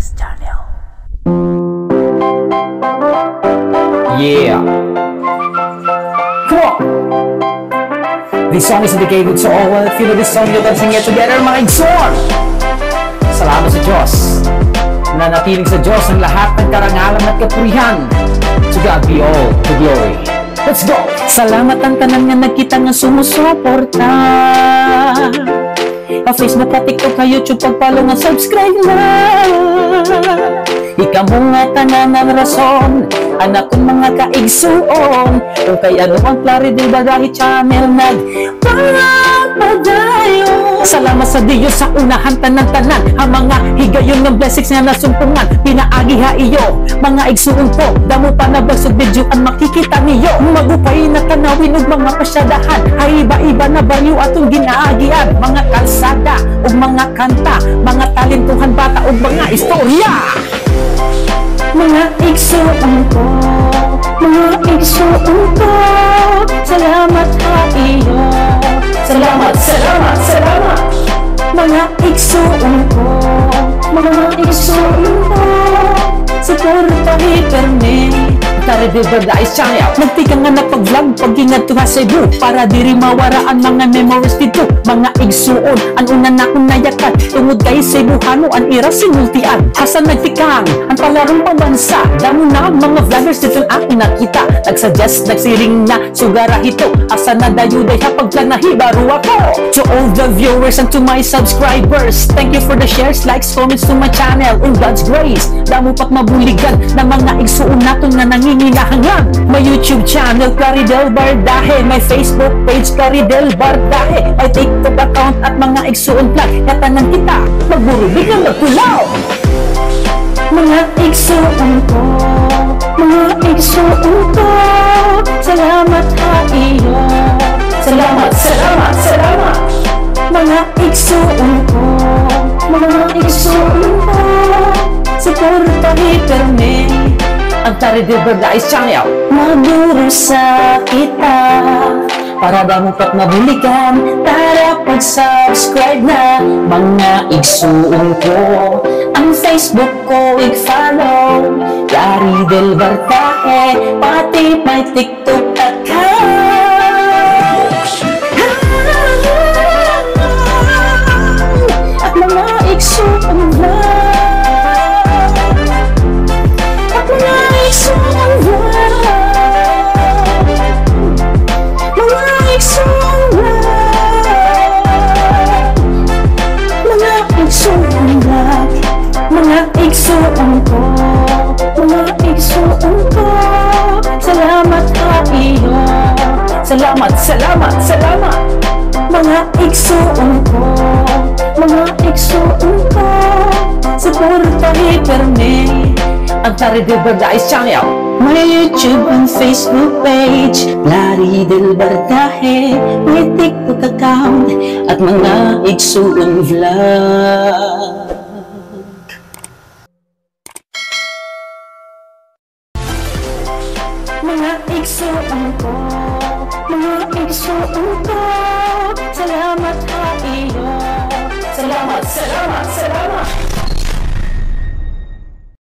Paradise Channel. Yeah! Come on! This song is dedicated to all feel this song, you're dancing it together, mga igsoon! Salamat sa Diyos. Nanatiling sa Diyos ang lahat ng karangalan at kapurihan. To God be all the glory. Let's go! Salamat ang tanan nga nagkita nga sumusuporta. Pa-Facebook, pa-TikTok, ka YouTube, pag-follow nga subscribe na. Ikaw mo nga tanan ang rason, anak kong mga kaigsuon. Kung kay ano ang Paradise Channel nagpapadayo. Salamat sa Diyos sa unahan tanan-tanan, ang mga higayon ng blessings nga nasumpungan. Pinaagi ha iyo, mga igsuon ko, damo pa na basog video ang makikita niyo. Magupay na tanawin ug mga pasyadahan, ay iba-iba na baryo atong ginaagian. Mga kalsada ug mga kanta, mga talentuhan bata ug mga istorya. Mga igsuon ko, mga igsuon ko, salamat ha iyo. Salamat, salamat, salamat. Mga igsuon ko, mga igsuon ko, suportahi permi Paradise Channel. Nagtika nga na pag-vlog, pag-ingat ko sa Cebu, para diri mawaraan mga memories dito. Mga igsuon, ang una na akong nayakan, tungod kay Cebuhano, ang ira sinultian. Hasan nagtikang, ang palarong pambansa, damo na mga vloggers dito aking nakita. Nagsuggest, nagsiring na, sugara hito, hasan na dayuday hapag planahi, baro ako. To all the viewers and to my subscribers, thank you for the shares, likes, comments to my channel. In God's grace, damo pat mabuligan na mga igsuon naton nga nangingilahangan. My YouTube channel, Plaridel Bardahe. My Facebook page, Plaridel Bardahe. My TikTok account at mga igsuon vlog. Katanan kita, magburubig na magpulaw. Mga igsuon ko, mga igsuon ko, salamat ha iyo. Salamat, salamat, salamat. Mga igsuon ko, mga igsuon ko, suportahi permi Ang Paradise Channel. maduro sa kita, para damo pat mabuligan, tara pag-subscribe na. Mga igsuon ko, ang Facebook ko i-follow, Plaridel Bardahe, pati may TikTok account. At mga igsuon vlog, at mga igsuon vlog, mga igsuon vlog, mga igsuon vlog, mga igsuon ko, mga igsuon ko, salamat ha iyo. Salamat, salamat, salamat. Mga igsuon ko, mga igsuon ko, suportahi permi Ang Paradise Channel. my YouTube and Facebook page, Plaridel Bardahe. May TikTok account at mga igsuon vlog. Mga igsuon ko, mga igsuon ko, salamat ha iyo. Salamat, salamat, salamat.